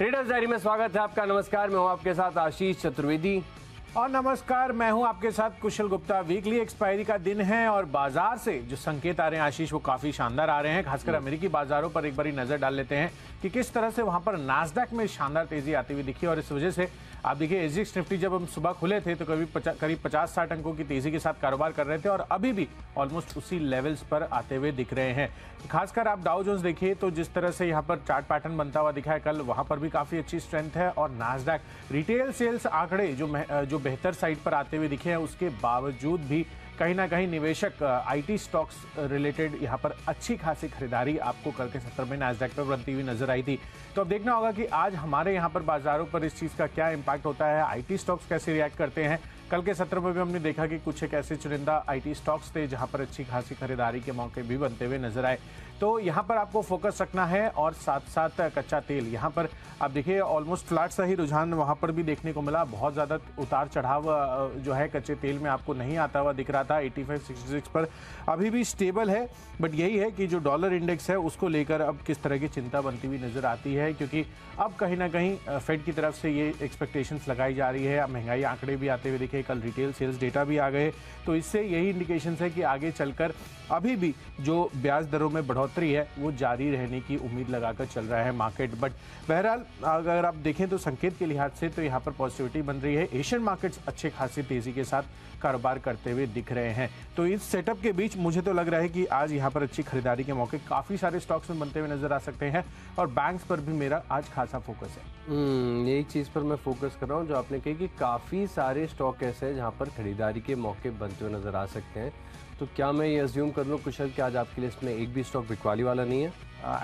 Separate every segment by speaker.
Speaker 1: Traders diary में स्वागत है आपका। नमस्कार, मैं हूं आपके साथ आशीष चतुर्वेदी।
Speaker 2: और नमस्कार, मैं हूं आपके साथ कुशल गुप्ता। वीकली एक्सपायरी का दिन है और बाजार से जो संकेत आ रहे हैं आशीष, वो काफी शानदार आ रहे हैं। खासकर अमेरिकी बाजारों पर एक बारी नजर डाल लेते हैं कि किस तरह से वहां पर नास्डैक में शानदार तेजी आती हुई दिखी। और इस वजह से आप देखिए एसजीएक्स निफ्टी जब हम सुबह खुले थे तो करीब 50-60 अंकों की तेजी के साथ कारोबार कर रहे थे और अभी भी ऑलमोस्ट उसी लेवल्स पर आते हुए दिख रहे हैं। खासकर आप डाउ जोन्स देखिए तो जिस तरह से यहाँ पर चार्ट पैटर्न बनता हुआ दिखा है कल, वहां पर भी काफी अच्छी स्ट्रेंथ है। और नास्डैक रिटेल सेल्स आंकड़े जो बेहतर साइड पर आते हुए दिखे हैं, उसके बावजूद भी कहीं ना कहीं निवेशक आईटी स्टॉक्स रिलेटेड यहाँ पर अच्छी खासी खरीदारी आपको कल के सत्र में नास्डैक पर बनती हुई नजर आई थी। तो अब देखना होगा कि आज हमारे यहाँ पर बाजारों पर इस चीज़ का क्या इम्पैक्ट होता है, आईटी स्टॉक्स कैसे रिएक्ट करते हैं। कल के सत्र में भी हमने देखा कि कुछ एक ऐसे चुनिंदा आईटी स्टॉक्स थे जहां पर अच्छी खासी खरीदारी के मौके भी बनते हुए नजर आए। तो यहां पर आपको फोकस रखना है। और साथ साथ कच्चा तेल, यहां पर आप देखिए ऑलमोस्ट फ्लैट सा ही रुझान वहां पर भी देखने को मिला। बहुत ज़्यादा उतार चढ़ाव जो है कच्चे तेल में आपको नहीं आता हुआ दिख रहा था। 85-66 पर अभी भी स्टेबल है। बट यही है कि जो डॉलर इंडेक्स है उसको लेकर अब किस तरह की चिंता बनती हुई नजर आती है, क्योंकि अब कहीं ना कहीं फेड की तरफ से ये एक्सपेक्टेशंस लगाई जा रही है। अब महंगाई आंकड़े भी आते हुए दिखे, कल रिटेल सेल्स डेटा भी आ गए, तो इससे यही इंडिकेशंस है कि आगे चलकर अभी भी जो ब्याज दरों में बढ़ोतरी है वो जारी रहने की उम्मीद लगाकर चल रहा है मार्केट। बट बहरहाल अगर आप देखें तो संकेत के लिहाज से तो यहाँ पर पॉजिटिविटी बन रही है। एशियन मार्केट्स अच्छे खासी तेजी के साथ कारोबार करते हुए दिख रहे हैं। तो इस सेटअप के बीच मुझे तो लग रहा है कि आज यहाँ पर अच्छी खरीदारी के मौके काफ़ी सारे स्टॉक्स में बनते हुए नजर आ सकते हैं। और बैंक्स पर भी मेरा आज खासा फोकस है।
Speaker 1: यही चीज़ पर मैं फोकस कर रहा हूँ जो आपने कही कि काफ़ी सारे स्टॉक ऐसे हैं जहाँ पर खरीदारी के मौके बनते हुए नजर आ सकते हैं। तो क्या मैं ये अज्यूम कर लूँ कुशल कि आज आपकी लिस्ट में एक भी स्टॉक बिकवाली वाला नहीं है?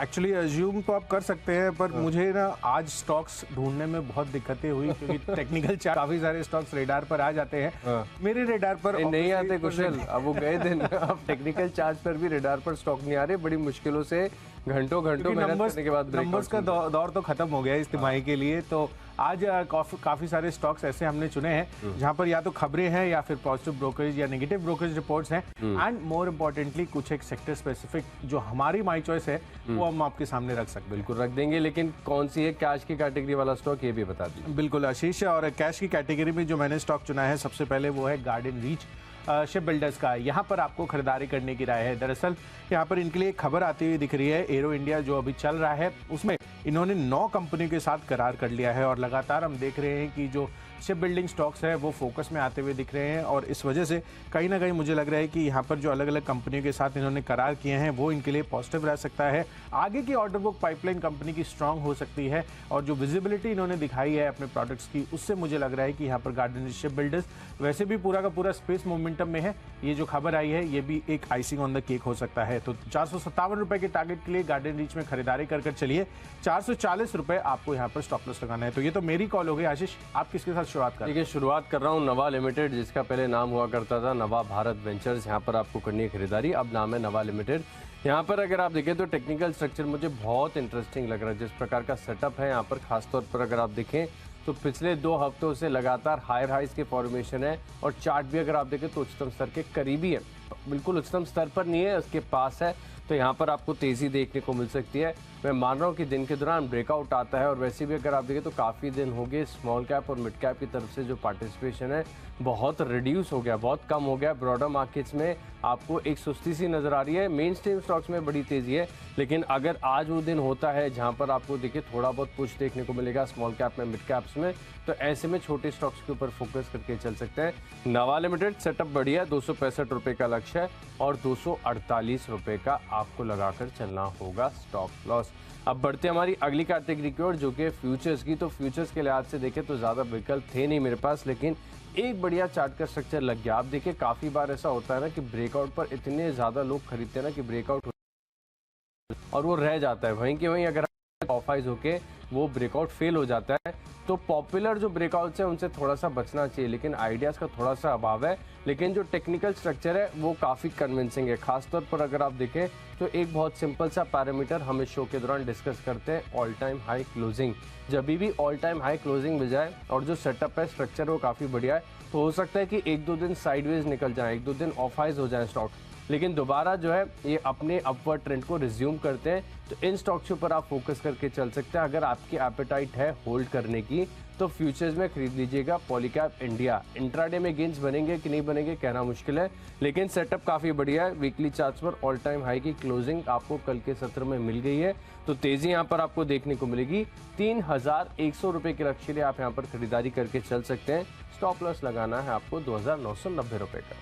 Speaker 2: एक्चुअली अज्यूम तो आप कर सकते हैं, पर मुझे ना आज स्टॉक्स ढूंढने में बहुत दिक्कतें हुई, क्योंकि टेक्निकल चार्ट काफी सारे स्टॉक्स रेडार पर आ जाते हैं। मेरे रेडार पर
Speaker 1: नहीं आते कुशल। अब वो गए दिन अब टेक्निकल चार्ट पर भी रेडार पर स्टॉक नहीं आ रहे। बड़ी मुश्किलों से घंटों मेहनत करने के बाद
Speaker 2: नंबर्स का दौर तो खत्म हो गया इस तिमाही के लिए। तो आज काफी सारे स्टॉक्स ऐसे हमने चुने हैं जहां पर या तो खबरें हैं या फिर पॉजिटिव ब्रोकरेज या नेगेटिव ब्रोकरेज रिपोर्ट्स हैं। एंड मोर इम्पोर्टेंटली कुछ एक सेक्टर स्पेसिफिक जो हमारी माई चॉइस है वो हम आपके सामने रख सकते हैं।
Speaker 1: बिल्कुल रख देंगे, लेकिन कौन सी है कैश की कैटेगरी वाला स्टॉक ये भी बता दीजिए।
Speaker 2: बिल्कुल आशीष, और कैश की कैटेगरी में जो मैंने स्टॉक चुना है सबसे पहले वो है गार्डन रीच शिप बिल्डर्स का। यहाँ पर आपको खरीदारी करने की राय है। दरअसल यहाँ पर इनके लिए खबर आती हुई दिख रही है। एरो इंडिया जो अभी चल रहा है उसमें इन्होंने 9 कंपनियों के साथ करार कर लिया है। और लगातार हम देख रहे हैं कि जो शिप बिल्डिंग स्टॉक्स है वो फोकस में आते हुए दिख रहे हैं। और इस वजह से कहीं ना कहीं मुझे लग रहा है कि यहाँ पर जो अलग अलग कंपनियों के साथ इन्होंने करार किए हैं वो इनके लिए पॉजिटिव रह सकता है। आगे की ऑर्डर बुक पाइपलाइन कंपनी की स्ट्रांग हो सकती है। और जो विजिबिलिटी इन्होंने दिखाई है अपने प्रोडक्ट्स की, उससे मुझे लग रहा है कि यहाँ पर गार्डन शिप बिल्डर्स वैसे भी पूरा का पूरा स्पेस मोमेंटम में है। ये जो खबर आई है ये भी एक आइसिंग ऑन द केक हो सकता है। तो 457 रुपए के टारगेट के लिए गार्डन रीच में खरीदारी कर चलिए। 440 रुपए आपको यहाँ पर स्टॉप लॉस लगाना है। तो ये तो मेरी कॉल हो गई। आशीष, आप किसके साथ शुरुआत करें?
Speaker 1: देखिए, शुरुआत कर रहा हूँ नवा लिमिटेड, जिसका पहले नाम हुआ करता था नवा भारत वेंचर्स। यहाँ पर आपको करनी है खरीदारी, अब नाम है नवा लिमिटेड। यहाँ पर अगर आप देखें तो टेक्निकल स्ट्रक्चर मुझे बहुत इंटरेस्टिंग लग रहा है। जिस प्रकार का सेटअप है यहाँ पर, खासतौर पर अगर आप देखें तो पिछले 2 हफ्तों से लगातार हायर हाइज के फॉर्मेशन है। और चार्ट भी अगर आप देखें तो उच्चतम स्तर के करीबी है, बिल्कुल उच्चतम स्तर पर नहीं है, उसके पास है। तो यहाँ पर आपको तेज़ी देखने को मिल सकती है। मैं मान रहा हूँ कि दिन के दौरान ब्रेकआउट आता है। और वैसे भी अगर आप देखें तो काफ़ी दिन हो गए स्मॉल कैप और मिड कैप की तरफ से जो पार्टिसिपेशन है बहुत रिड्यूस हो गया, बहुत कम हो गया। ब्रॉडर मार्केट्स में आपको एक सुस्ती सी नज़र आ रही है। मेन स्ट्रीम स्टॉक्स में बड़ी तेज़ी है। लेकिन अगर आज वो दिन होता है जहाँ पर आपको देखिए थोड़ा बहुत पुश देखने को मिलेगा स्मॉल कैप में, मिड कैप्स में, तो ऐसे में छोटे स्टॉक्स के ऊपर फोकस करके चल सकते हैं। नवा लिमिटेड सेटअप बढ़िया, 265 रुपये का लक्ष्य है और 248 रुपये का आपको लगाकर चलना होगा स्टॉप लॉस। अब बढ़ते हमारी अगली कैटेगरी की ओर, जो कि फ्यूचर्स की। तो फ्यूचर्स के लिहाज से देखें तो ज़्यादा विकल्प थे नहीं मेरे पास, लेकिन एक बढ़िया चार्ट का स्ट्रक्चर लग गया। आप देखिए काफ़ी बार ऐसा होता है ना कि ब्रेकआउट पर इतने ज़्यादा लोग खरीदते हैं ना कि ब्रेकआउट और वो रह जाता है वहीं के वहीं। अगर ऑफाइज होके वो ब्रेकआउट फेल हो जाता है तो पॉपुलर जो ब्रेकआउट्स हैं उनसे थोड़ा सा बचना चाहिए। लेकिन आइडियाज़ का थोड़ा सा अभाव है। लेकिन जो टेक्निकल स्ट्रक्चर है वो काफ़ी कन्विंसिंग है। खासतौर पर अगर आप देखें तो एक बहुत सिंपल सा पैरामीटर हम इस शो के दौरान डिस्कस करते हैं, ऑल टाइम हाई क्लोजिंग। जब भी ऑल टाइम हाई क्लोजिंग मिल जाए और जो सेटअप है स्ट्रक्चर वो काफ़ी बढ़िया है, तो हो सकता है कि 1-2 दिन साइडवेज निकल जाए, 1-2 दिन ऑफ हाइज हो जाए स्टॉक, लेकिन दोबारा जो है ये अपने अपवर्ड ट्रेंड को रिज्यूम करते हैं। तो इन स्टॉक्स के ऊपर आप फोकस करके चल सकते हैं। अगर आपकी एपेटाइट है होल्ड करने की तो फ्यूचर्स में खरीद लीजिएगा पॉलीकैब इंडिया। इंट्राडे में गेंस बनेंगे कि नहीं बनेंगे कहना मुश्किल है, लेकिन सेटअप काफ़ी बढ़िया है। वीकली चार्ट्स पर ऑल टाइम हाई की क्लोजिंग आपको कल के सत्र में मिल गई है, तो तेज़ी यहाँ पर आपको देखने को मिलेगी। 3100 रुपये के लक्ष्य लिए आप यहाँ पर खरीदारी करके चल सकते हैं। स्टॉप लॉस लगाना है आपको 2990 रुपये का।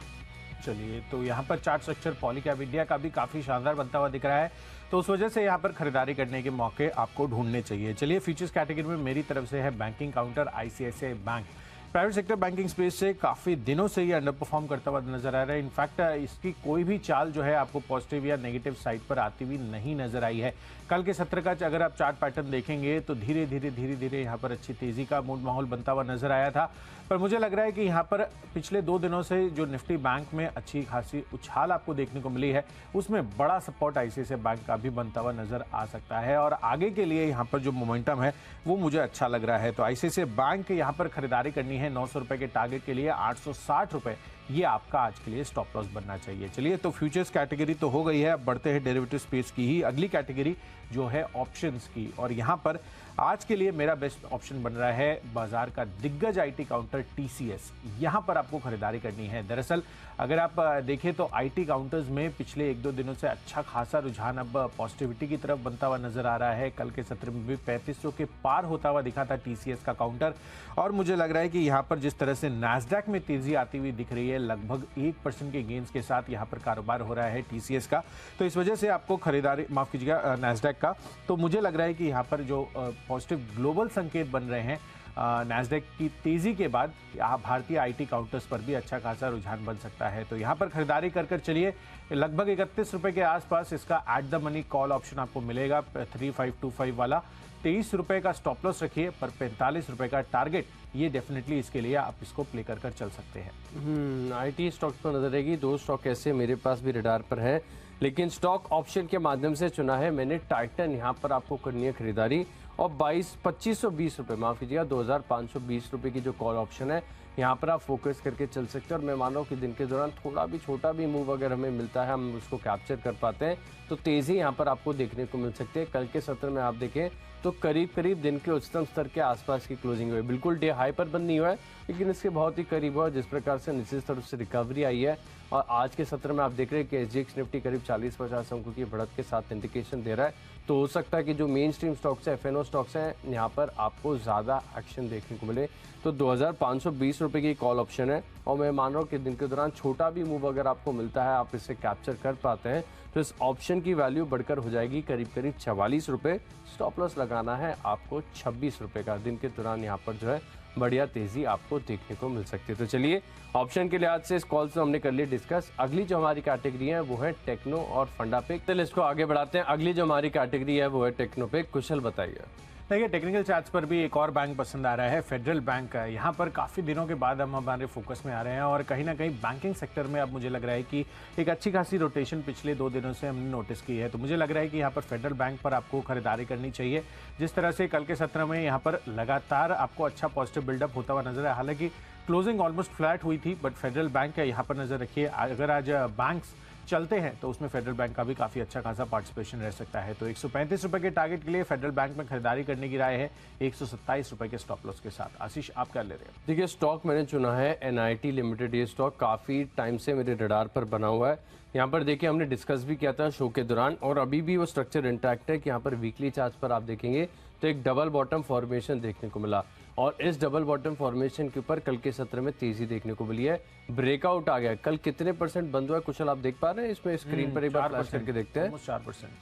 Speaker 2: चलिए, तो यहाँ पर चार्ट स्ट्रक्चर पॉलीकैब इंडिया का भी काफ़ी शानदार बनता हुआ दिख रहा है, तो उस वजह से यहाँ पर खरीदारी करने के मौके आपको ढूंढने चाहिए। चलिए, फ्यूचर्स कैटेगरी में मेरी तरफ से है banking counter ICICI bank. Private sector banking space से काफ़ी दिनों से ये अंडर परफॉर्म करता हुआ नजर आ रहा है। इनफैक्ट इसकी कोई भी चाल जो है आपको पॉजिटिव या नेगेटिव साइड पर आती हुई नहीं नजर आई है। कल के सत्र का अगर आप चार्ट पैटर्न देखेंगे तो धीरे धीरे यहाँ पर अच्छी तेजी का मूड माहौल बनता हुआ नजर आया था, पर मुझे लग रहा है कि यहाँ पर पिछले 2 दिनों से जो निफ्टी बैंक में अच्छी खासी उछाल आपको देखने को मिली है, उसमें बड़ा सपोर्ट आईसीआईसीआई बैंक का भी बनता हुआ नजर आ सकता है और आगे के लिए यहाँ पर जो मोमेंटम है वो मुझे अच्छा लग रहा है। तो आईसीआईसीआई बैंक यहाँ पर खरीदारी करनी है 900 रुपए के टारगेट के लिए 860 रुपए, ये आपका आज के लिए स्टॉप लॉस बनना चाहिए। चलिए, तो फ्यूचर्स कैटेगरी तो हो गई है, अब बढ़ते हैं डेरिवेटिव स्पेस की ही अगली कैटेगरी जो है ऑप्शंस की। और यहाँ पर आज के लिए मेरा बेस्ट ऑप्शन बन रहा है बाजार का दिग्गज आईटी काउंटर टीसीएस। यहाँ पर आपको खरीदारी करनी है। दरअसल अगर आप देखें तो आईटी काउंटर्स में पिछले 1-2 दिनों से अच्छा खासा रुझान अब पॉजिटिविटी की तरफ बनता हुआ नजर आ रहा है। कल के सत्र में भी 3500 के पार होता हुआ दिखा था टीसीएस का काउंटर, और मुझे लग रहा है कि यहाँ पर जिस तरह से नैस्डैक में तेजी आती हुई दिख रही है, लगभग 1% के गेंस के साथ यहाँ पर कारोबार हो रहा है टीसीएस का, तो इस वजह से आपको खरीदारी, माफ कीजिएगा, नैस्डैक का, तो मुझे लग रहा है कि यहाँ पर जो पॉजिटिव ग्लोबल संकेत बन रहे हैं नैस्डैक की तेजी के बाद, यहाँ भारतीय आईटी काउंटर्स पर भी अच्छा खासा रुझान बन सकता है। तो यहाँ पर खरीदारी कर चलिए। लगभग 31 रुपए के आसपास इसका at the money call option आपको मिलेगा 3525 वाला। 23 रुपए का स्टॉप लॉस रखिए, पर 45 रुपए का टारगेट, ये डेफिनेटली इसके लिए आप इसको प्ले कर चल सकते हैं।
Speaker 1: आईटी स्टॉक्स पर नजर रहेगी। 2 स्टॉक ऐसे मेरे पास भी रडार पर है, लेकिन स्टॉक ऑप्शन के माध्यम से चुना है मैंने। टाइटन यहाँ पर आपको करनी है खरीदारी, और 2520 रुपये, माफ कीजिएगा 2520 रुपये की जो कॉल ऑप्शन है, यहाँ पर आप फोकस करके चल सकते हैं। और मैं मान रहा हूँ कि दिन के दौरान थोड़ा भी छोटा भी मूव अगर हमें मिलता है, हम उसको कैप्चर कर पाते हैं, तो तेज़ी यहाँ पर आपको देखने को मिल सकती है। कल के सत्र में आप देखें तो करीब दिन के उच्चतम स्तर के आसपास की क्लोजिंग हुई। बिल्कुल डे हाई पर बंद नहीं हुआ है, लेकिन इसके बहुत ही करीब हुआ। जिस प्रकार से निचली तरफ से रिकवरी आई है, और आज के सत्र में आप देख रहे हैं कि एसजीएक्स निफ्टी करीब 40-50 अंकों की बढ़त के साथ इंडिकेशन दे रहा है। तो हो सकता है कि जो मेन स्ट्रीम स्टॉक्स हैं, एफएनओ स्टॉक्स हैं, यहाँ पर आपको ज़्यादा एक्शन देखने को मिले। तो 2520 रुपये की कॉल ऑप्शन है, और मैं मान रहा हूँ कि दिन के दौरान छोटा भी मूव अगर आपको मिलता है, आप इसे कैप्चर कर पाते हैं, तो इस ऑप्शन की वैल्यू बढ़कर हो जाएगी करीब 44 रुपये। स्टॉप लॉस लगाना है आपको 26 रुपये का। दिन के दौरान यहाँ पर जो है बढ़िया तेजी आपको देखने को मिल सकती है। तो चलिए, ऑप्शन के लिहाज से इस कॉल से हमने कर लिया डिस्कस। अगली जो हमारी कैटेगरी है वो है टेक्नो और फंडा पे। चलिए इसको आगे बढ़ाते हैं। अगली जो हमारी कैटेगरी है वो है टेक्नो पे। कुशल बताइए।
Speaker 2: देखिए, टेक्निकल चार्ट्स पर भी एक और बैंक पसंद आ रहा है, फेडरल बैंक का। यहाँ पर काफ़ी दिनों के बाद हम हमारे फोकस में आ रहे हैं, और कहीं ना कहीं बैंकिंग सेक्टर में अब मुझे लग रहा है कि एक अच्छी खासी रोटेशन पिछले 2 दिनों से हमने नोटिस की है। तो मुझे लग रहा है कि यहाँ पर फेडरल बैंक पर आपको खरीदारी करनी चाहिए। जिस तरह से कल के सत्र में यहाँ पर लगातार आपको अच्छा पॉजिटिव बिल्डअप होता हुआ नजर है, हालांकि क्लोजिंग ऑलमोस्ट फ्लैट हुई थी, बट फेडरल बैंक यहाँ पर नजर रखिए। अगर आज बैंक्स चलते हैं तो उसमें फेडरल बैंक का भी काफी अच्छा खासा पार्टिसिपेशन रह सकता है। तो 135 रुपए के टारगेट के लिए फेडरल बैंक में खरीदारी करने की राय है 127 रुपए के स्टॉप लॉस के साथ। आशीष, आप क्या ले रहे हैं?
Speaker 1: देखिए, स्टॉक मैंने चुना है एनआईटी लिमिटेड। ये स्टॉक काफ़ी टाइम से मेरे रडार पर बना हुआ है। यहाँ पर देखिए, हमने डिस्कस भी किया था शो के दौरान, और अभी भी वो स्ट्रक्चर इंटैक्ट है कि यहाँ पर वीकली चार्ट पर आप देखेंगे तो एक डबल बॉटम फॉर्मेशन देखने को मिला, और इस डबल बॉटम फॉर्मेशन के ऊपर कल के सत्र में तेजी देखने को मिली है। ब्रेकआउट आ गया। कल कितने परसेंट बंद हुआ है कुशल, आप देख पा रहे हैं इसमें स्क्रीन पर? एक बार फ्लैश करके देखते हैं।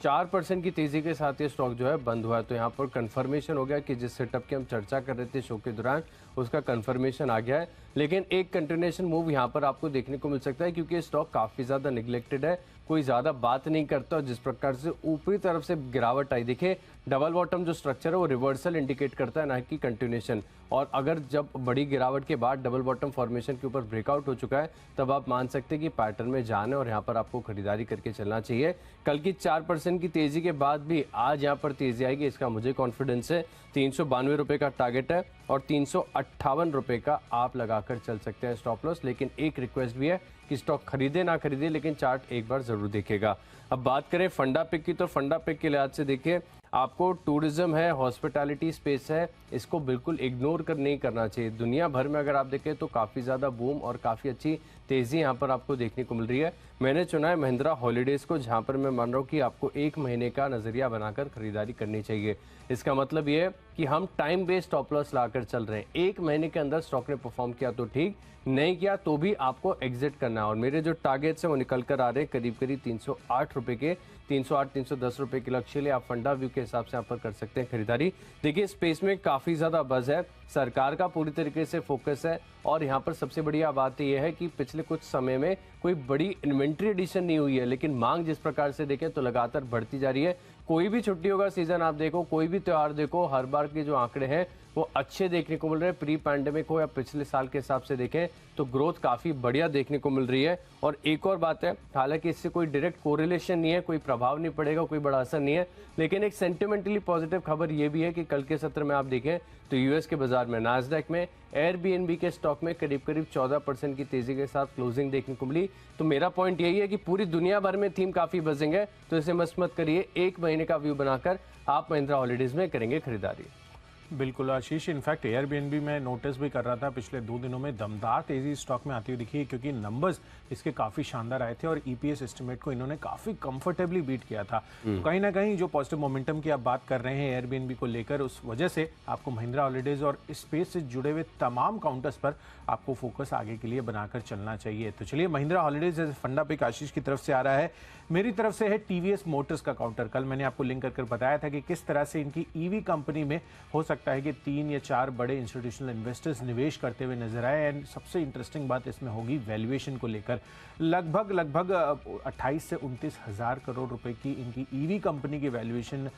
Speaker 1: 4% की तेजी के साथ ये स्टॉक जो है बंद हुआ है। तो यहाँ पर कंफर्मेशन हो गया कि जिस सेटअप की हम चर्चा कर रहे थे शो के दौरान, उसका कंफर्मेशन आ गया है। लेकिन एक कंटिन्यूएशन मूव यहाँ पर आपको देखने को मिल सकता है, क्योंकि ये स्टॉक काफ़ी ज़्यादा निगलेक्टेड है, कोई ज़्यादा बात नहीं करता। और जिस प्रकार से ऊपरी तरफ से गिरावट आई, देखिए डबल बॉटम जो स्ट्रक्चर है वो रिवर्सल इंडिकेट करता है, ना कि कंटिन्यूएशन। और अगर जब बड़ी गिरावट के बाद डबल बॉटम फॉर्मेशन के ऊपर ब्रेकआउट हो चुका है तब आप मान सकते हैं कि पैटर्न में जाना है और यहाँ पर आपको खरीदारी करके चलना चाहिए। कल की 4% की तेजी के बाद भी आज यहाँ पर तेजी आएगी, इसका मुझे कॉन्फिडेंस है। 392 रुपये का टारगेट है और 358 रुपये का आप लगाकर चल सकते हैं स्टॉप लॉस। लेकिन एक रिक्वेस्ट भी है कि स्टॉक खरीदे ना खरीदे, लेकिन चार्ट एक बार जरूर देखेगा। अब बात करें फंडा पिक की, तो फंडा पिक के लिहाज से देखिए आपको टूरिज्म है, हॉस्पिटैलिटी स्पेस है, इसको बिल्कुल इग्नोर नहीं करना चाहिए। दुनिया भर में अगर आप देखें तो काफ़ी ज़्यादा बूम और काफ़ी अच्छी तेज़ी यहाँ पर आपको देखने को मिल रही है। मैंने चुना है महिंद्रा हॉलीडेज़ को, जहाँ पर मैं मान रहा हूँ कि आपको 1 महीने का नज़रिया बनाकर खरीदारी करनी चाहिए। इसका मतलब ये है कि हम टाइम बेस्ड स्टॉप लॉस लाकर चल रहे हैं। 1 महीने के अंदर स्टॉक ने परफॉर्म किया तो ठीक, नहीं किया तो भी आपको एग्जिट करना है। और मेरे जो टारगेट्स हैं वो निकल कर आ रहे हैं करीब 308 रुपये के। 308-310 रुपये के लक्ष्य लिए आप फंडा व्यू के हिसाब से यहाँ पर कर सकते हैं खरीदारी। देखिए स्पेस में काफ़ी ज़्यादा बज़ है, सरकार का पूरी तरीके से फोकस है और यहाँ पर सबसे बढ़िया बात यह है कि पिछले कुछ समय में कोई बड़ी इन्वेंट्री एडिशन नहीं हुई है, लेकिन मांग जिस प्रकार से देखें तो लगातार बढ़ती जा रही है। कोई भी छुट्टियों का सीजन आप देखो, कोई भी त्यौहार देखो, हर बार के जो आंकड़े हैं वो अच्छे देखने को मिल रहे हैं। प्री पैंडेमिक हो या पिछले साल के हिसाब से देखें तो ग्रोथ काफ़ी बढ़िया देखने को मिल रही है। और एक और बात है, हालांकि इससे कोई डायरेक्ट कोरिलेशन नहीं है, कोई प्रभाव नहीं पड़ेगा, कोई बड़ा असर नहीं है, लेकिन एक सेंटिमेंटली पॉजिटिव खबर ये भी है कि कल के सत्र में आप देखें तो यूएस के बाजार में नास्डैक में एयरबीएनबी के स्टॉक में करीब 14% की तेजी के साथ क्लोजिंग देखने को मिली। तो मेरा पॉइंट यही है कि पूरी दुनिया भर में थीम काफ़ी बजिंग है, तो इसे मत करिए। 1 महीने का व्यू बनाकर आप महिंद्रा हॉलीडेज़ में करेंगे खरीदारी।
Speaker 2: बिल्कुल आशीष, इनफैक्ट एयरबीएनबी में नोटिस भी कर रहा था, पिछले 2 दिनों में दमदार तेजी स्टॉक में आती हुई दिखी है, क्योंकि नंबर्स इसके काफ़ी शानदार आए थे और ईपीएस एस्टिमेट को इन्होंने काफ़ी कंफर्टेबली बीट किया था। तो कहीं ना कहीं जो पॉजिटिव मोमेंटम की आप बात कर रहे हैं एयरबीएनबी को लेकर, उस वजह से आपको महिंद्रा हॉलीडेज और इस स्पेस से जुड़े हुए तमाम काउंटर्स पर आपको फोकस आगे के लिए बनाकर चलना चाहिए। तो चलिए, महिंद्रा हॉलीडेज फंडा पिक आशीष की तरफ से आ रहा है, मेरी तरफ से है टीवीएस मोटर्स का काउंटर। कल मैंने आपको लिंक कर बताया था कि किस तरह से इनकी ईवी कंपनी में हो सकता है कि 3 या 4 बड़े इंस्टीट्यूशनल इन्वेस्टर्स निवेश करते हुए नजर आए। एंड सबसे इंटरेस्टिंग बात इसमें होगी वैल्यूएशन को लेकर। लगभग 28 से 29 हज़ार करोड़ रुपए की इनकी ईवी कंपनी की वैल्यूएशन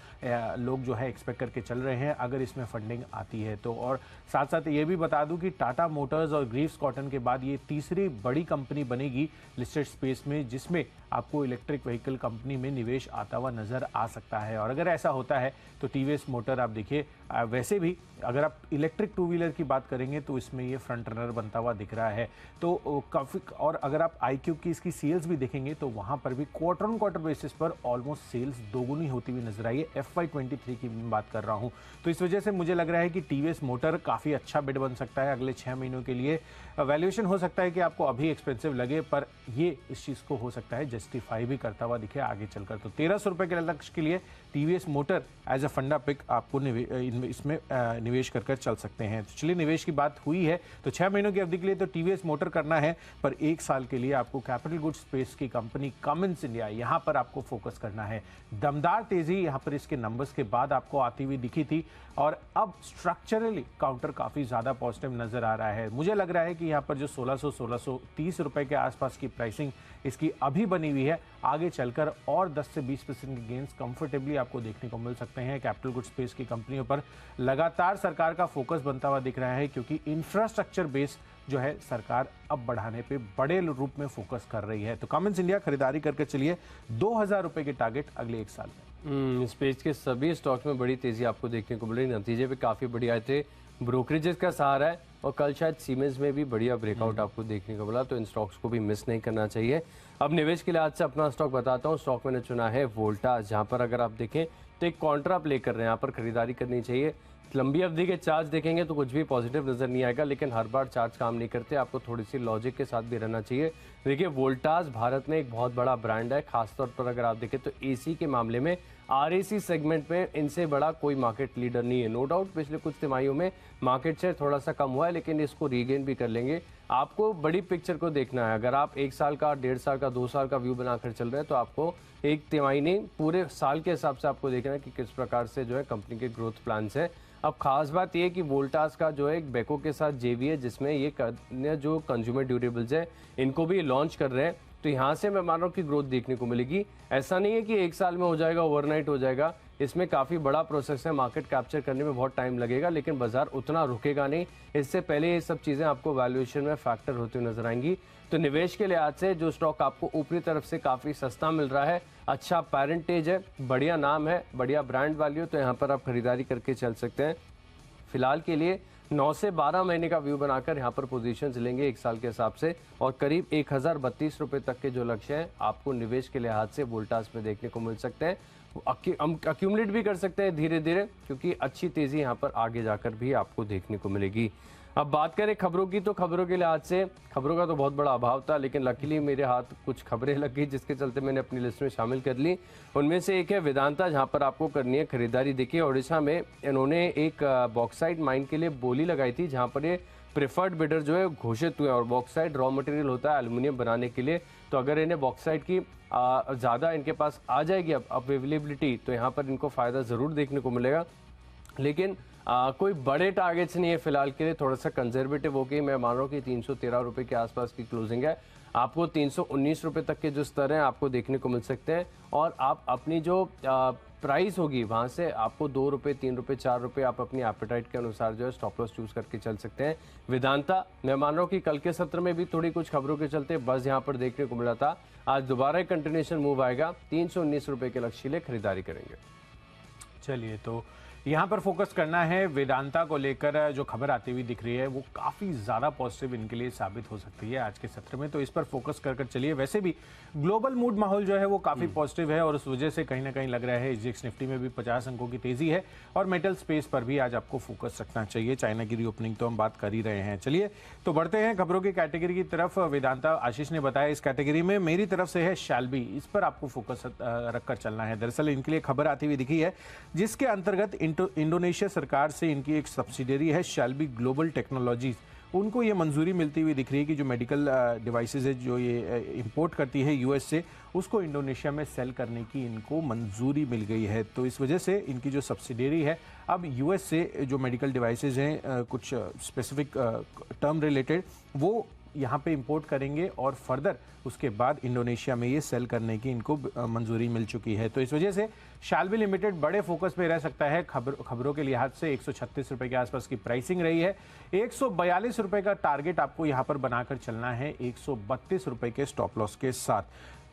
Speaker 2: लोग जो है एक्सपेक्ट करके चल रहे हैं, अगर इसमें फंडिंग आती है तो। और साथ साथ ये भी बता दूं कि टाटा मोटर्स और ग्रीव्स कॉटन के बाद ये तीसरी बड़ी कंपनी बनेगी लिस्टेड स्पेस में, जिसमें आपको इलेक्ट्रिक व्हीकल कंपनी में निवेश आता हुआ नजर आ सकता है। और अगर ऐसा होता है तो टीवीएस मोटर आप देखिए, वैसे भी अगर आप इलेक्ट्रिक 2 व्हीलर की बात करेंगे तो इसमें ये फ्रंट रनर बनता हुआ दिख रहा है। तो काफ़ी, और अगर आप iQube की इसकी सेल्स भी देखेंगे तो वहाँ पर भी क्वार्टर ऑन क्वार्टर बेसिस पर ऑलमोस्ट सेल्स दोगुनी होती हुई नजर आई है। FY23 की बात कर रहा हूँ, तो इस वजह से मुझे लग रहा है कि टीवीएस मोटर काफ़ी अच्छा बिड बन सकता है अगले 6 महीनों के लिए। वैल्यूएशन हो सकता है कि आपको अभी एक्सपेंसिव लगे, पर ये इस चीज़ को हो सकता है जस्टिफाई भी करता हुआ दिखे आगे चलकर। तो 1300 रुपये के लक्ष्य के लिए टीवीएस मोटर एज अ फंडा पिक आपको इसमें निवेश कर चल सकते हैं। तो चलिए, निवेश की बात हुई है तो 6 महीनों की अवधि के लिए तो टीवीएस मोटर करना है, पर 1 साल के लिए आपको कैपिटल गुड्स स्पेस की कंपनी कमिंस इंडिया, यहां पर आपको फोकस करना है। दमदार तेजी यहां पर इसके नंबर्स के बाद आपको आती हुई दिखी थी और अब स्ट्रक्चरली काउंटर काफी ज्यादा पॉजिटिव नजर आ रहा है। मुझे लग रहा है कि यहां पर जो 1630 रुपए के आसपास की प्राइसिंग इसकी अभी बनी हुई है, आगे चलकर और 10 से 20% के गेंस कंफर्टेबली आपको देखने को मिल सकते हैं। कैपिटल गुड्स स्पेस की कंपनियों पर लगातार सरकार का फोकस बनता हुआ दिख रहा है, क्योंकि इंफ्रास्ट्रक्चर बेस जो है सरकार अब बढ़ाने पे बड़े रूप में फोकस कर रही है। तो कमिंस इंडिया खरीदारी करके चलिए, 2000 रुपए के टारगेट अगले 1 साल में।
Speaker 1: स्पेस के सभी स्टॉक्स में बड़ी तेजी आपको देखने को मिल रही, नतीजे भी काफ़ी बढ़िया आए थे, ब्रोकरेजेस का सहारा है और कल शायद सीमेंस में भी बढ़िया ब्रेकआउट आपको देखने को मिला, तो इन स्टॉक्स को भी मिस नहीं करना चाहिए। अब निवेश के लिहाज से अपना स्टॉक बताता हूँ। स्टॉक मैंने चुना है वोल्टास, जहाँ पर अगर आप देखें तो एक कॉन्ट्रा प्ले कर रहे हैं, यहाँ पर खरीदारी करनी चाहिए। लंबी अवधि के चार्ज देखेंगे तो कुछ भी पॉजिटिव नजर नहीं आएगा, लेकिन हर बार चार्ज काम नहीं करते, आपको थोड़ी सी लॉजिक के साथ भी रहना चाहिए। देखिए, वोल्टास भारत में एक बहुत बड़ा ब्रांड है, खासतौर पर अगर आप देखें तो एसी के मामले में आरएसी सेगमेंट में इनसे बड़ा कोई मार्केट लीडर नहीं है। नो डाउट पिछले कुछ तिमाहियों में मार्केट शेयर थोड़ा सा कम हुआ है, लेकिन इसको रीगेन भी कर लेंगे। आपको बड़ी पिक्चर को देखना है। अगर आप 1 साल का, 1.5 साल का, 2 साल का व्यू बनाकर चल रहे हैं तो आपको एक तिमाही नहीं, पूरे साल के हिसाब से आपको देखना है कि किस प्रकार से जो है कंपनी के ग्रोथ प्लान्स है। अब खास बात यह है कि वोल्टास का जो है एक बेको के साथ जेवी है, जिसमें ये जो कंज्यूमर ड्यूरेबल्स है इनको भी लॉन्च कर रहे हैं, तो यहाँ से मैं मान रहा हूँ कि ग्रोथ देखने को मिलेगी। ऐसा नहीं है कि 1 साल में हो जाएगा, ओवरनाइट हो जाएगा, इसमें काफ़ी बड़ा प्रोसेस है, मार्केट कैप्चर करने में बहुत टाइम लगेगा, लेकिन बाजार उतना रुकेगा नहीं। इससे पहले ये सब चीज़ें आपको वैल्यूएशन में फैक्टर होती हुई नजर आएंगी। तो निवेश के लिहाज से जो स्टॉक आपको ऊपरी तरफ से काफ़ी सस्ता मिल रहा है, अच्छा पेरेंटेज है, बढ़िया नाम है, बढ़िया ब्रांड वैल्यू, तो यहाँ पर आप खरीदारी करके चल सकते हैं। फिलहाल के लिए 9 से 12 महीने का व्यू बनाकर यहाँ पर पोजीशंस लेंगे 1 साल के हिसाब से, और करीब 1032 रुपये तक के जो लक्ष्य हैं आपको निवेश के लिहाज से वोल्टास में देखने को मिल सकते हैं। अक्यूमुलेट भी कर सकते हैं धीरे धीरे, क्योंकि अच्छी तेज़ी यहाँ पर आगे जाकर भी आपको देखने को मिलेगी। अब बात करें खबरों की, तो खबरों के लिहाज से खबरों का तो बहुत बड़ा अभाव था, लेकिन लकीली मेरे हाथ कुछ खबरें लग गई जिसके चलते मैंने अपनी लिस्ट में शामिल कर ली। उनमें से एक है वेदांता, जहां पर आपको करनी है खरीदारी। देखिए ओडिशा में इन्होंने एक बॉक्साइट माइन के लिए बोली लगाई थी, जहां पर ये प्रेफर्ड बिडर जो है घोषित हुए, और बॉक्साइट रॉ मटेरियल होता है एल्युमिनियम बनाने के लिए। तो अगर इन्हें बॉक्साइट की ज़्यादा इनके पास आ जाएगी अब अवेलेबिलिटी, तो यहाँ पर इनको फ़ायदा ज़रूर देखने को मिलेगा। लेकिन कोई बड़े टारगेट्स नहीं है फिलहाल के लिए, थोड़ा सा कंजर्वेटिव हो गई। मैं मान रहा हूँ कि 313 रुपये के आसपास की क्लोजिंग है। आपको 319 रुपये तक के जो स्तर हैं आपको देखने को मिल सकते हैं, और आप अपनी जो प्राइस होगी वहाँ से आपको 2 रुपये, 3 रुपये, 4 रुपये आप अपनी एपेटाइट के अनुसार जो है स्टॉप लॉस चूज करके चल सकते हैं। वेदांता मैं मान रहा हूँ कि कल के सत्र में भी थोड़ी कुछ खबरों के चलते बस यहाँ पर देखने को मिला था, आज दोबारा एक कंटिन्यूएशन मूव आएगा। 319 रुपये के लक्ष्य के लिए खरीदारी करेंगे।
Speaker 2: चलिए, तो यहाँ पर फोकस करना है वेदांता को लेकर। जो खबर आती हुई दिख रही है वो काफ़ी ज़्यादा पॉजिटिव इनके लिए साबित हो सकती है आज के सत्र में, तो इस पर फोकस कर चलिए। वैसे भी ग्लोबल मूड माहौल जो है वो काफ़ी पॉजिटिव है, और उस वजह से कहीं ना कहीं लग रहा है एसजीएक्स निफ्टी में भी 50 अंकों की तेज़ी है, और मेटल स्पेस पर भी आज आपको फोकस रखना चाहिए। चाइना की रीओपनिंग तो हम बात कर ही रहे हैं। चलिए, तो बढ़ते हैं खबरों की कैटेगरी की तरफ। वेदांता, आशीष ने बताया इस कैटेगरी में, मेरी तरफ से है शैल्बी, इस पर आपको फोकस रखकर चलना है। दरअसल इनके लिए खबर आती हुई दिखी है, जिसके अंतर्गत इंडोनेशिया सरकार से इनकी एक सब्सिडियरी है शैल्बी ग्लोबल टेक्नोलॉजीज, उनको ये मंजूरी मिलती हुई दिख रही है कि जो मेडिकल डिवाइसेज है जो ये इंपोर्ट करती है यूएस से, उसको इंडोनेशिया में सेल करने की इनको मंजूरी मिल गई है। तो इस वजह से इनकी जो सब्सिडियरी है अब यूएस से जो मेडिकल डिवाइसेज हैं कुछ स्पेसिफिक टर्म रिलेटेड, वो यहाँ पे इंपोर्ट करेंगे, और फर्दर उसके बाद इंडोनेशिया में ये सेल करने की इनको मंजूरी मिल चुकी है। तो इस वजह से शैल्बी लिमिटेड बड़े फोकस पे रह सकता है। खबरों के लिहाज से 136 रुपये के आसपास की प्राइसिंग रही है। 142 रुपये का टारगेट आपको यहाँ पर बनाकर चलना है 132 रुपये के स्टॉप लॉस के साथ।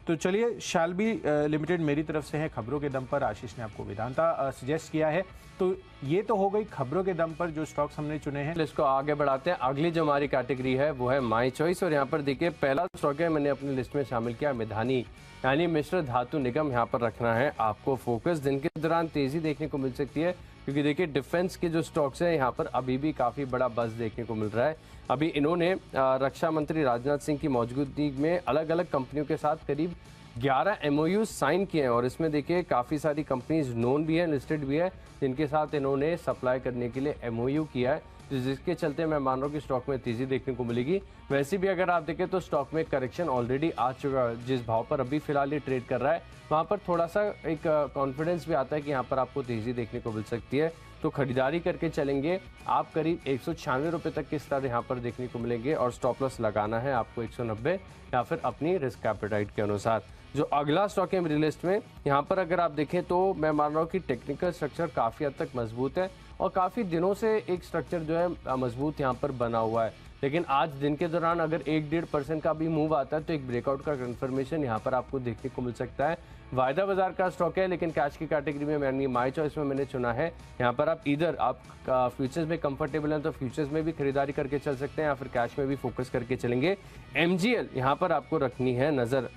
Speaker 2: तो चलिए, शैल्बी लिमिटेड मेरी तरफ से है खबरों के दम पर। आशीष ने आपको वेदांता सजेस्ट किया है। तो ये तो हो गई खबरों के दम पर जो स्टॉक्स हमने चुने हैं।
Speaker 1: इसको आगे बढ़ाते हैं। अगली जो हमारी कैटेगरी है वो है माई चॉइस, और यहाँ पर देखिए पहला स्टॉक है मैंने अपनी लिस्ट में शामिल किया मिधानी, यानी मिश्र धातु निगम। यहाँ पर रखना है आपको फोकस। दिन के दौरान तेजी देखने को मिल सकती है, क्योंकि देखिए डिफेंस के जो स्टॉक्स हैं यहाँ पर अभी भी काफ़ी बड़ा बज़ देखने को मिल रहा है। अभी इन्होंने रक्षा मंत्री राजनाथ सिंह की मौजूदगी में अलग अलग कंपनियों के साथ करीब 11 MOU साइन किए हैं, और इसमें देखिए काफ़ी सारी कंपनीज नोन भी है, लिस्टेड भी है, जिनके साथ इन्होंने सप्लाई करने के लिए MOU किया है, जिसके चलते मैं मान रहा हूँ कि स्टॉक में तेज़ी देखने को मिलेगी। वैसे भी अगर आप देखें तो स्टॉक में करेक्शन ऑलरेडी आ चुका है। जिस भाव पर अभी फिलहाल ये ट्रेड कर रहा है वहाँ पर थोड़ा सा एक कॉन्फिडेंस भी आता है कि यहाँ पर आपको तेज़ी देखने को मिल सकती है, तो खरीदारी करके चलेंगे। आप करीब 196 रुपये तक के स्तर यहाँ पर देखने को मिलेंगे, और स्टॉप लॉस लगाना है आपको 190 या फिर अपनी रिस्क एपेटाइट के अनुसार। जो अगला स्टॉक है मेरी लिस्ट में, यहाँ पर अगर आप देखें तो मैं मान रहा हूँ कि टेक्निकल स्ट्रक्चर काफ़ी हद तक मजबूत है, और काफ़ी दिनों से एक स्ट्रक्चर जो है मजबूत यहाँ पर बना हुआ है। लेकिन आज दिन के दौरान अगर 1-1.5% का भी मूव आता है तो एक ब्रेकआउट का कंफर्मेशन यहाँ पर आपको देखने को मिल सकता है। वायदा बाजार का स्टॉक है, लेकिन कैश की कैटेगरी में मैंने माई चॉइस में मैंने चुना है। यहाँ पर आप इधर आप फ्यूचर्स में कंफर्टेबल हैं तो फ्यूचर्स में भी खरीदारी करके चल सकते हैं, या फिर कैश में भी फोकस करके चलेंगे। MGL यहाँ पर आपको रखनी है नज़र।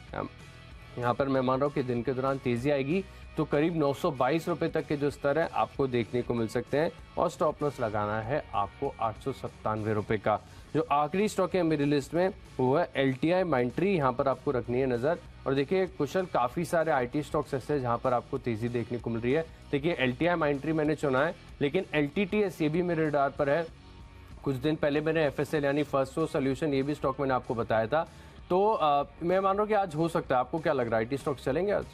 Speaker 1: यहाँ पर मैं मान रहा हूँ कि दिन के दौरान तेज़ी आएगी, तो करीब 922 रुपये तक के जो स्तर है आपको देखने को मिल सकते हैं, और स्टॉप लॉस लगाना है आपको 897 रुपये का। जो आखिरी स्टॉक है मेरी लिस्ट में वो है LTI माइंट्री, यहाँ पर आपको रखनी है नज़र। और देखिए कुशल, काफ़ी सारे IT स्टॉक्स ऐसे हैं जहाँ पर आपको तेज़ी देखने को मिल रही है। देखिए LTI माइंट्री मैंने चुना है, लेकिन LTTS ये भी मेरे रडार पर है। कुछ दिन पहले मैंने FSL यानी फर्स्ट सोर्स सोल्यूशन ये भी स्टॉक मैंने आपको बताया था। तो मैं मान रहा हूँ कि आज हो सकता है। आपको क्या लग रहा है, IT स्टॉक्स चलेंगे आज?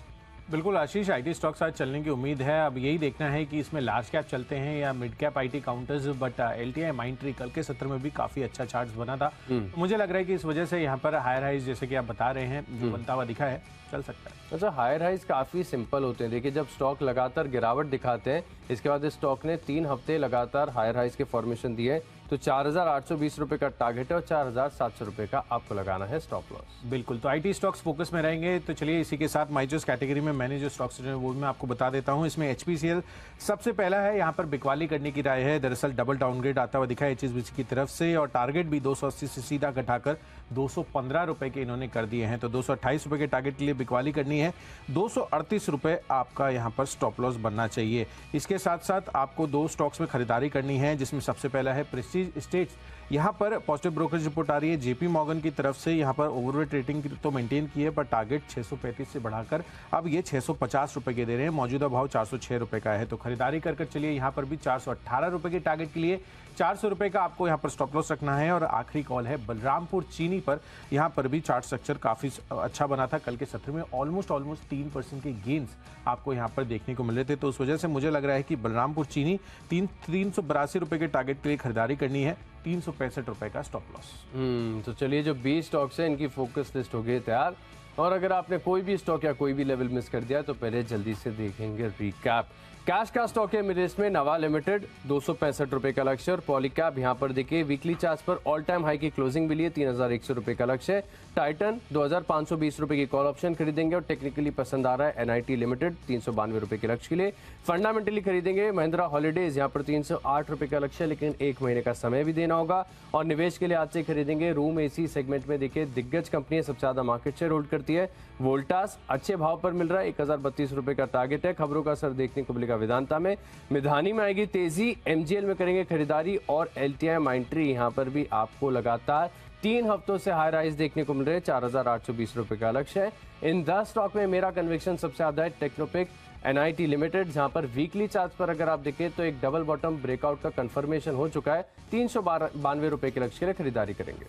Speaker 2: बिल्कुल आशीष, आईटी स्टॉक्स आज चलने की उम्मीद है। अब यही देखना है कि इसमें लार्ज कैप चलते हैं या mid cap IT counters. But LTI Mindtree कल के सत्र में भी काफी अच्छा चार्ट्स बना था, तो मुझे लग रहा है कि इस वजह से यहाँ पर हायर हाइज जैसे कि आप बता रहे हैं जो बनता हुआ दिखा है, चल सकता है।
Speaker 1: अच्छा, हायर हाइज काफ़ी सिंपल होते हैं। देखिए, जब स्टॉक लगातार गिरावट दिखाते हैं, इसके बाद इस स्टॉक ने 3 हफ्ते लगातार हायर हाइज के फॉर्मेशन दिए, तो 4,820 रुपये का टारगेट है और 4,700 रुपये का आपको लगाना है स्टॉप लॉस।
Speaker 2: बिल्कुल, तो आईटी स्टॉक्स फोकस में रहेंगे। तो चलिए इसी के साथ माई चॉइस कैटेगरी में मैंने जो स्टॉक्स चुने वो मैं आपको बता देता हूं। इसमें एचपीसीएल सबसे पहला है, यहाँ पर बिकवाली करने की राय है। दरअसल डबल डाउनग्रेड आता हुआ दिखा है एचएसबीसी की तरफ से और टारगेट भी 280 से सीधा घटाकर 215 रुपए के इन्होंने कर दिए हैं। तो 228 रुपए के टारगेट के लिए बिकवाली करनी है, 238 रुपए आपका यहाँ पर स्टॉप लॉस बनना चाहिए। इसके साथ साथ आपको 2 स्टॉक्स में खरीदारी करनी है, जिसमें सबसे पहला है प्रेस्टीज एस्टेट्स। यहाँ पर पॉजिटिव ब्रोकरेज रिपोर्ट आ रही है जेपी मॉर्गन की तरफ से। यहाँ पर ओवरवेट रेटिंग तो मेंटेन की है, पर टारगेट 635 से बढ़ाकर अब ये 650 रुपए के दे रहे हैं। मौजूदा भाव 406 रुपए का है, तो खरीदारी कर चलिए। यहाँ पर भी 418 रुपए के टारगेट के लिए 400 रुपए का आपको यहाँ पर स्टॉप लॉस रखना है। और आखिरी कॉल है बलरामपुर चीनी पर। यहाँ पर भी चार्ट स्ट्रक्चर काफी अच्छा बना था कल के सत्र में, ऑलमोस्ट 3% के गेन्स आपको यहाँ पर देखने को मिल रहे थे। तो उस वजह से मुझे लग रहा है कि बलरामपुर चीनी 382 रुपए के टारगेट के लिए खरीदारी करनी है, 365 रुपए का स्टॉप लॉस।
Speaker 1: तो चलिए, जो 20 स्टॉक्स है इनकी फोकस लिस्ट हो गई तैयार। और अगर आपने कोई भी स्टॉक या कोई भी लेवल मिस कर दिया तो पहले जल्दी से देखेंगे रिकैप। कैश का स्टॉक है मेरे लिस्ट में नवा लिमिटेड 265 रुपए का लक्ष्य और पॉलीकैप यहाँ पर देखिए वीकली चार्ट पर ऑल टाइम हाई की क्लोजिंग भी लिए 3,100 रुपए का लक्ष्य है। टाइटन 2,520 रुपए की कॉल ऑप्शन खरीदेंगे और टेक्निकली पसंद आ रहा है एनआईटी लिमिटेड 392 रुपए के लक्ष्य के लिए। फंडामेंटली खरीदेंगे महिंद्रा हॉलीडेज यहाँ पर 308 रुपए का लक्ष्य है, लेकिन 1 महीने का समय भी देना होगा। और निवेश के लिए आज से खरीदेंगे रूम एसी सेगमेंट में देखिए दिग्गज कंपनी सबसे ज्यादा मार्केट शेयर होल्ड करती है। वोल्टास अच्छे भाव पर मिल रहा है, 1,032 रुपए का टारगेट है। खबरों का असर देखने को मिलेगा वेदांता में। मिधानी में आएगी तेजी, एमजीएल में करेंगे खरीदारी और एलटीआई माइंडट्री यहाँ पर भी आपको लगातार 3 हफ्तों से हाई राइज देखने को मिल रहे हैं, 4,820 रुपए का लक्ष्य है। इन 10 स्टॉक में मेरा कन्विक्शन सबसे ज्यादा है टेक्नोपिक, एनआईटी लिमिटेड, जहां पर वीकली चार्ट पर अगर आप देखें तो एक डबल बॉटम ब्रेकआउट का कंफर्मेशन हो चुका है, 392 रुपए के लक्ष्य के लिए खरीदारी करेंगे।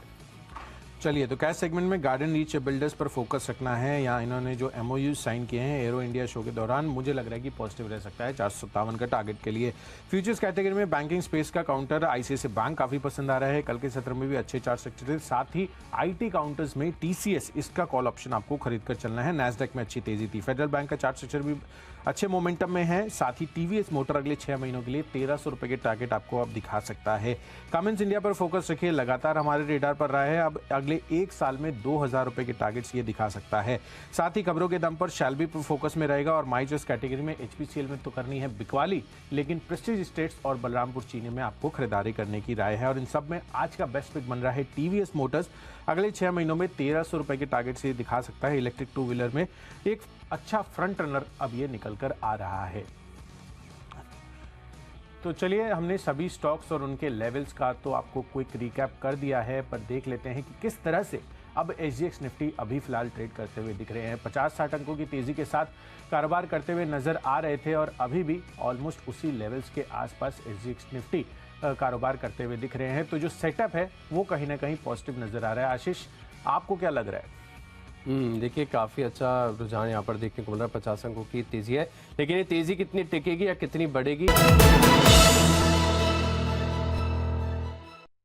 Speaker 2: चलिए, तो कैश सेगमेंट में गार्डन रीच बिल्डर्स पर फोकस रखना है। यहाँ इन्होंने जो एमओयू साइन किए हैं एरो इंडिया शो के दौरान, मुझे लग रहा है कि पॉजिटिव रह सकता है 457 का टारगेट के लिए। फ्यूचर्स कैटेगरी में बैंकिंग स्पेस का काउंटर आईसीआईसीआई बैंक काफी पसंद आ रहा है, कल के सत्र में भी अच्छे चार्ट स्ट्रक्चर थे। साथ ही आईटी काउंटर्स में टीसीएस इसका कॉल ऑप्शन आपको खरीद कर चलना है। नैस्डैक में अच्छी तेजी थी। फेडरल बैंक का चार्ट स्ट्रक्चर भी अच्छे मोमेंटम में है। साथ ही टीवीएस मोटर अगले 6 महीनों के लिए 1,300 रुपए के टारगेट आपको अब दिखा सकता है। कमेंस इंडिया पर फोकस रखिए, लगातार हमारे रेडार पर रहा है, अब अगले 1 साल में 2,000 रुपए के टारगेट्स ये दिखा सकता है। साथ ही खबरों के दम पर शैल्बी पर फोकस में रहेगा और माई चॉइस कैटेगरी में एचपीसीएल में तो करनी है बिकवाली, लेकिन प्रेस्टीज एस्टेट्स और बलरामपुर चीनी में आपको खरीदारी करने की राय है। और इन सब में आज का बेस्ट पिक बन रहा है टीवीएस मोटर्स, अगले 6 महीनों में 1,300 रुपए के टारगेट से दिखा सकता है। इलेक्ट्रिक 2 व्हीलर में एक अच्छा फ्रंट रनर अब ये निकल कर आ रहा है। तो चलिए, हमने सभी स्टॉक्स और उनके लेवल्स का तो आपको क्विक रिकैप कर दिया है, पर देख लेते हैं कि किस तरह से अब एसजीएक्स निफ्टी अभी फिलहाल ट्रेड करते हुए दिख रहे हैं। 50-60 अंकों की तेजी के साथ कारोबार करते हुए नजर आ रहे थे और अभी भी ऑलमोस्ट उसी लेवल्स के आसपास एसजीएक्स निफ्टी कारोबार करते हुए दिख रहे हैं। तो जो सेटअप है वो कहीं ना कहीं पॉजिटिव नजर आ रहा है। आशीष, आपको क्या लग रहा है?
Speaker 1: देखिए, काफ़ी अच्छा रुझान यहाँ पर देखने को मिल रहा है। 50 अंकों की तेज़ी है, लेकिन ये तेज़ी कितनी टिकेगी या कितनी बढ़ेगी